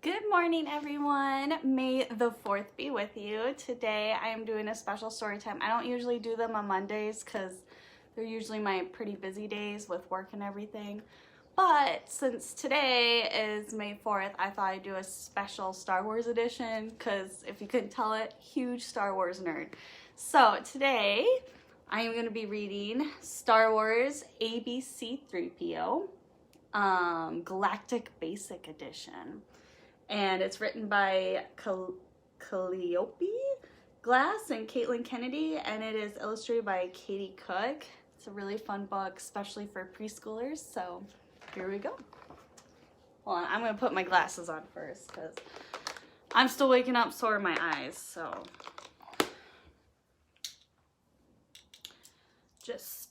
Good morning, everyone. May the 4th be with you. Today I am doing a special story time. I don't usually do them on Mondays because they're usually my pretty busy days with work and everything. But since today is May 4th, I thought I'd do a special Star Wars edition because if you couldn't tell it, huge Star Wars nerd. So today I am going to be reading Star Wars ABC-3PO, Galactic Basic Edition. And it's written by Callope Glass and Caitlyn Kennedy, and it is illustrated by Katie Cook. It's a really fun book, especially for preschoolers, so here we go. Hold on, I'm going to put my glasses on first, because I'm still waking up, so are my eyes, so just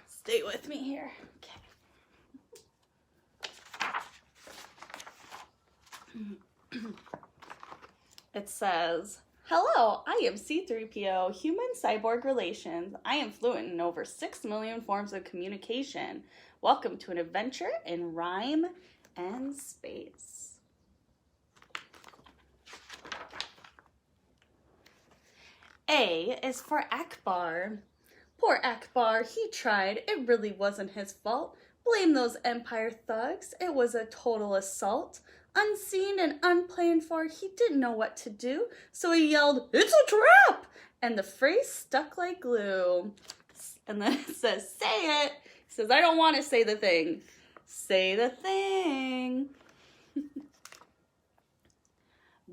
stay with me here. Okay. It says, "Hello, I am C-3PO, human cyborg relations. I am fluent in over 6 million forms of communication. Welcome to an adventure in rhyme and space." A is for Akbar. Poor Akbar, he tried. It really wasn't his fault. Blame those Empire thugs. It was a total assault. Unseen and unplanned for, he didn't know what to do, so he yelled, "It's a trap!" And the phrase stuck like glue. And then it says, "Say it." It says, "I don't want to say the thing." Say the thing.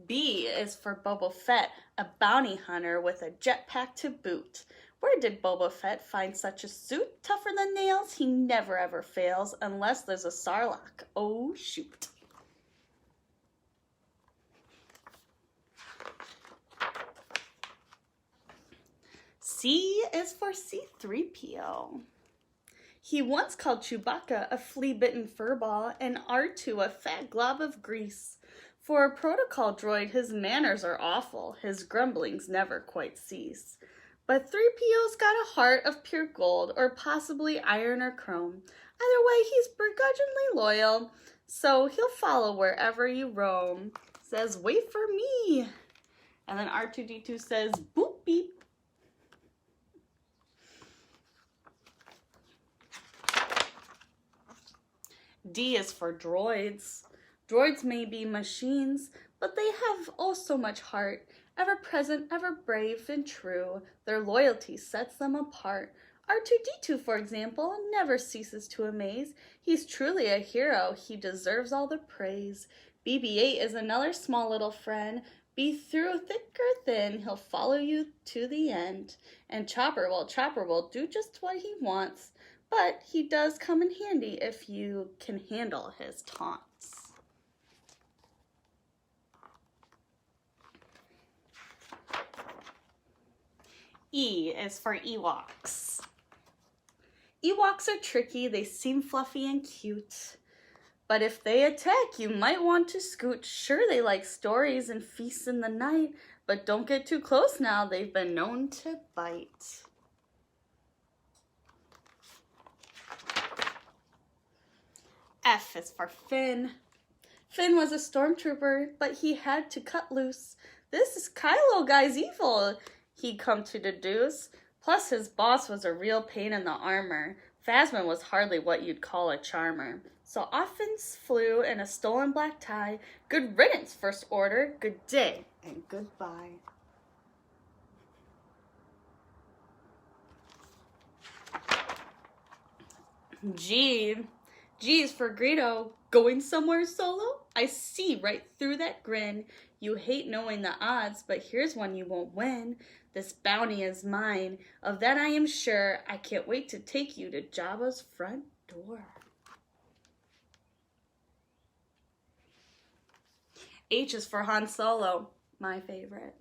B is for Boba Fett, a bounty hunter with a jetpack to boot. Where did Boba Fett find such a suit? Tougher than nails, he never ever fails, unless there's a Sarlacc. Oh, shoot. C is for C-3PO. He once called Chewbacca a flea-bitten furball and R2 a fat glob of grease. For a protocol droid, his manners are awful. His grumblings never quite cease. But 3PO's got a heart of pure gold, or possibly iron or chrome. Either way, he's begrudgingly loyal, so he'll follow wherever you roam. Says, "Wait for me." And then R2-D2 says, "Boop beep." D is for droids. Droids may be machines, but they have oh so much heart. Ever present, ever brave and true. Their loyalty sets them apart. R2-D2, for example, never ceases to amaze. He's truly a hero. He deserves all the praise. BB-8 is another small little friend. Be through thick or thin, he'll follow you to the end. And Chopper will do just what he wants. But he does come in handy if you can handle his taunts. E is for Ewoks. Ewoks are tricky, they seem fluffy and cute. But if they attack, you might want to scoot. Sure, they like stories and feasts in the night, but don't get too close now, they've been known to bite. F is for Finn. Finn was a stormtrooper, but he had to cut loose. This is Kylo guy's evil, he'd come to deduce. Plus his boss was a real pain in the armor. Phasma was hardly what you'd call a charmer. So off Finn flew in a stolen black tie. Good riddance, First Order. Good day and goodbye. G's for Greedo. Going somewhere solo? I see right through that grin. You hate knowing the odds, but here's one you won't win. This bounty is mine. Of that I am sure. I can't wait to take you to Jabba's front door. H is for Han Solo. My favorite.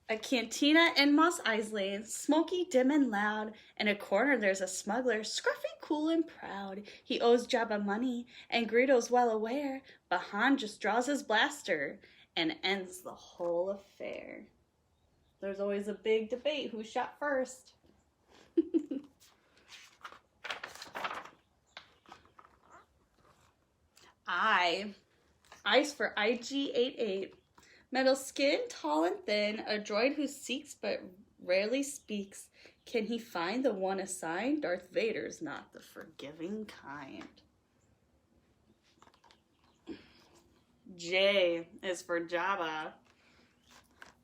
A cantina in Mos Eisley, smoky, dim, and loud. In a corner there's a smuggler, scruffy, cool, and proud. He owes Jabba money, and Greedo's well aware, but Han just draws his blaster and ends the whole affair. There's always a big debate who shot first. I I is for IG-88. Metal skin, tall and thin, a droid who seeks but rarely speaks. Can he find the one assigned? Darth Vader's not the forgiving kind. J is for Jabba.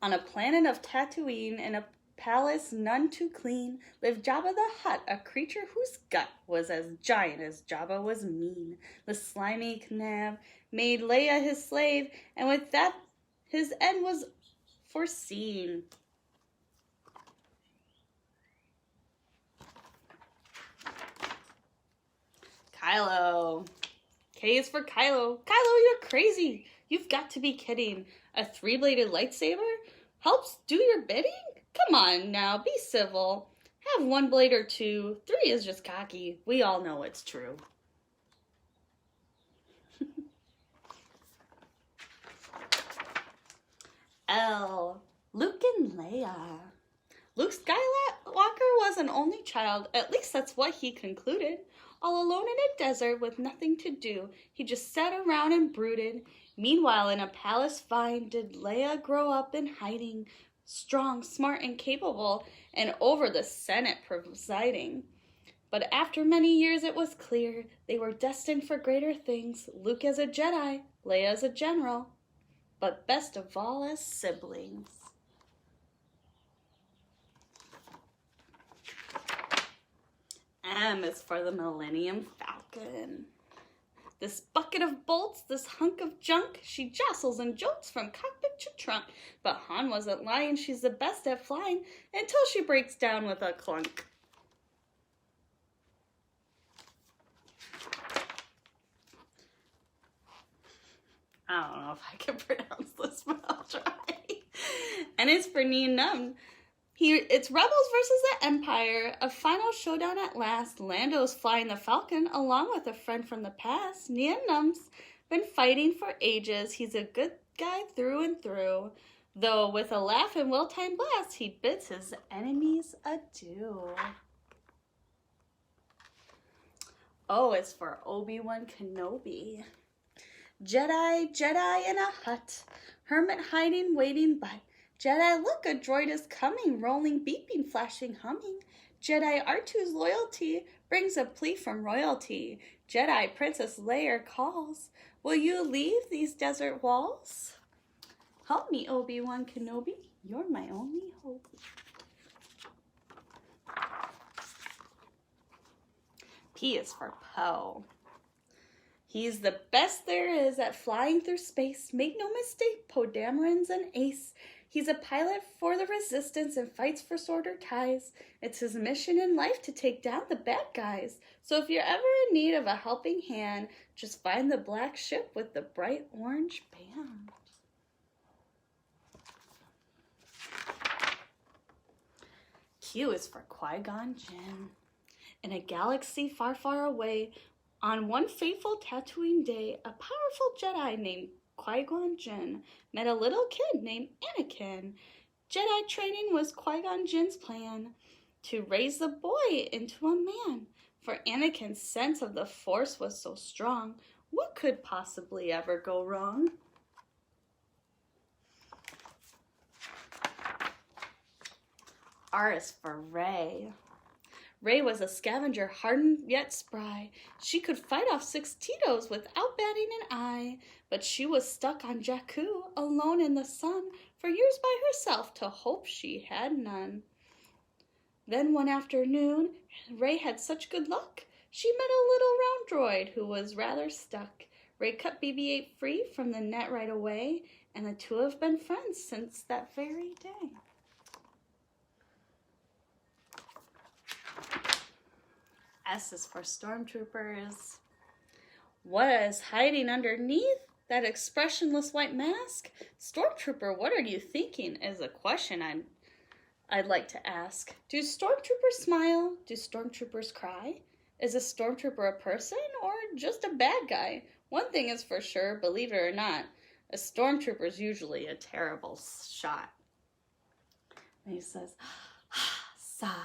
On a planet of Tatooine, in a palace none too clean, lived Jabba the Hutt, a creature whose gut was as giant as Jabba was mean. The slimy Knab made Leia his slave, and with that his end was foreseen. Kylo. K is for Kylo. Kylo, you're crazy. You've got to be kidding. A three-bladed lightsaber helps do your bidding? Come on now, be civil. Have one blade or two. 3 is just cocky. We all know it's true. L. Luke and Leia. Luke Skywalker was an only child. At least that's what he concluded. All alone in a desert with nothing to do, he just sat around and brooded. Meanwhile, in a palace fine, did Leia grow up in hiding, strong, smart, and capable, and over the Senate presiding. But after many years it was clear they were destined for greater things, Luke as a Jedi, Leia as a general, but best of all as siblings. M is for the Millennium Falcon. This bucket of bolts, this hunk of junk, she jostles and jolts from cockpit to trunk. But Han wasn't lying, she's the best at flying until she breaks down with a clunk. I don't know if I can pronounce this, but I'll try. And it's for Nien Nunb. It's Rebels versus the Empire, a final showdown at last. Lando's flying the Falcon along with a friend from the past. Nien Nunb's been fighting for ages. He's a good guy through and through. Though with a laugh and well-timed blast, he bids his enemies adieu. O is for Obi-Wan Kenobi. Jedi in a hut. Hermit hiding, waiting by. Jedi, look, a droid is coming, rolling, beeping, flashing, humming. Jedi R2's loyalty brings a plea from royalty. Jedi Princess Leia calls, will you leave these desert walls? Help me, Obi-Wan Kenobi, you're my only hope. P is for Poe. He's the best there is at flying through space. Make no mistake, Poe Dameron's an ace. He's a pilot for the Resistance and fights for shorter ties. It's his mission in life to take down the bad guys. So if you're ever in need of a helping hand, just find the black ship with the bright orange band. Q is for Qui-Gon Jinn. In a galaxy far, far away, on one fateful Tatooine day, a powerful Jedi named Qui-Gon Jinn met a little kid named Anakin. Jedi training was Qui-Gon Jinn's plan, to raise the boy into a man. For Anakin's sense of the Force was so strong, what could possibly ever go wrong? R is for Rey. Rey was a scavenger, hardened yet spry. She could fight off 6 Tito's without batting an eye. But she was stuck on Jakku, alone in the sun, for years by herself, to hope she had none. Then one afternoon, Rey had such good luck. She met a little round droid who was rather stuck. Rey cut BB-8 free from the net right away, and the two have been friends since that very day. S is for Stormtroopers. What is hiding underneath that expressionless white mask? Stormtrooper, what are you thinking? Is a question I'd like to ask. Do Stormtroopers smile? Do Stormtroopers cry? Is a Stormtrooper a person or just a bad guy? One thing is for sure, believe it or not, a Stormtrooper is usually a terrible shot. And he says, sigh.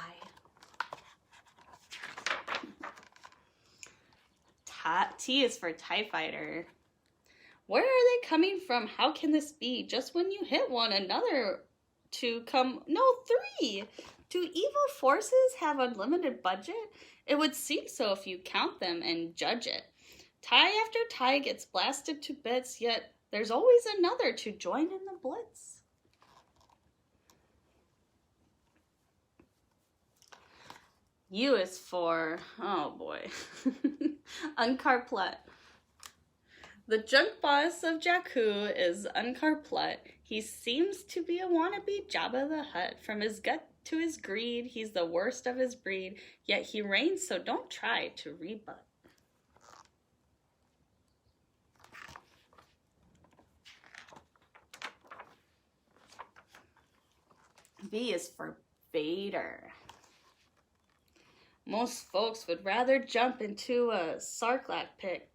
T is for TIE Fighter. Where are they coming from? How can this be? Just when you hit one, another to come. No, 3. Do evil forces have unlimited budget? It would seem so if you count them and judge it. Tie after tie gets blasted to bits, yet there's always another to join in the blitz. U is for, oh boy, Uncarplet. The junk boss of Jakku is Uncarplet. He seems to be a wannabe Jabba the Hutt. From his gut to his greed, he's the worst of his breed, yet he reigns, so don't try to rebut. V is for Vader. Most folks would rather jump into a Sarlacc pit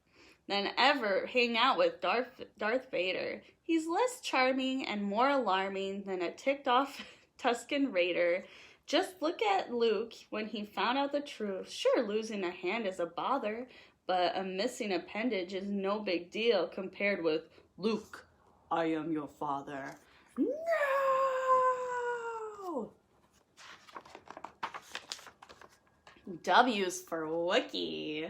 than ever hang out with Darth Vader. He's less charming and more alarming than a ticked-off Tusken Raider. Just look at Luke when he found out the truth. Sure, losing a hand is a bother, but a missing appendage is no big deal compared with Luke, I am your father. No! W's for Wookiee.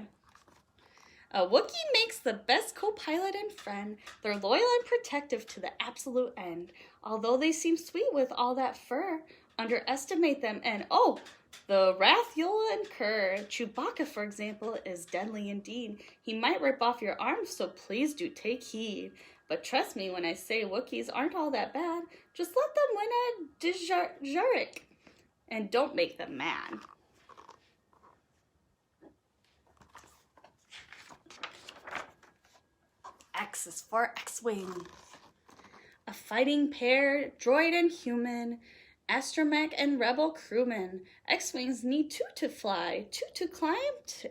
A Wookiee makes the best co-pilot and friend. They're loyal and protective to the absolute end. Although they seem sweet with all that fur, underestimate them and oh, the wrath you'll incur. Chewbacca, for example, is deadly indeed. He might rip off your arms, so please do take heed. But trust me when I say Wookiees aren't all that bad. Just let them win a Djarik and don't make them mad. X is for X-Wing. A fighting pair, droid and human, astromech and rebel crewman. X-Wings need 2 to fly, 2 to climb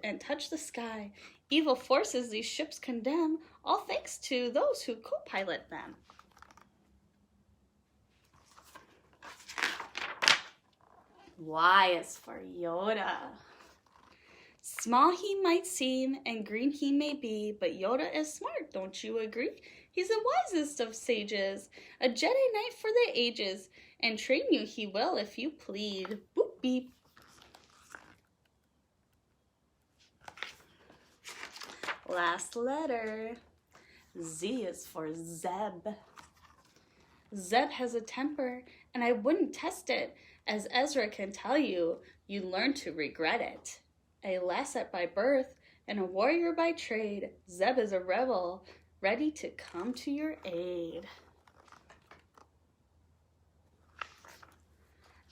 and touch the sky. Evil forces these ships condemn, all thanks to those who co-pilot them. Y is for Yoda. Small he might seem, and green he may be, but Yoda is smart, don't you agree? He's the wisest of sages, a Jedi Knight for the ages, and train you he will if you plead. Boop beep. Last letter. Z is for Zeb. Zeb has a temper, and I wouldn't test it. As Ezra can tell you, you learn to regret it. A lasset by birth and a warrior by trade, Zeb is a rebel, ready to come to your aid.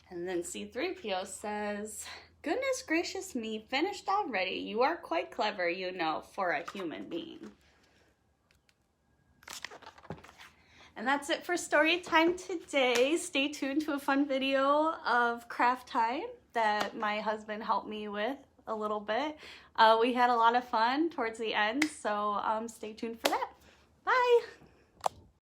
And then C-3PO says, goodness gracious me, finished already. You are quite clever, you know, for a human being. And that's it for story time today. Stay tuned to a fun video of craft time that my husband helped me with a little bit. We had a lot of fun towards the end, so stay tuned for that. Bye!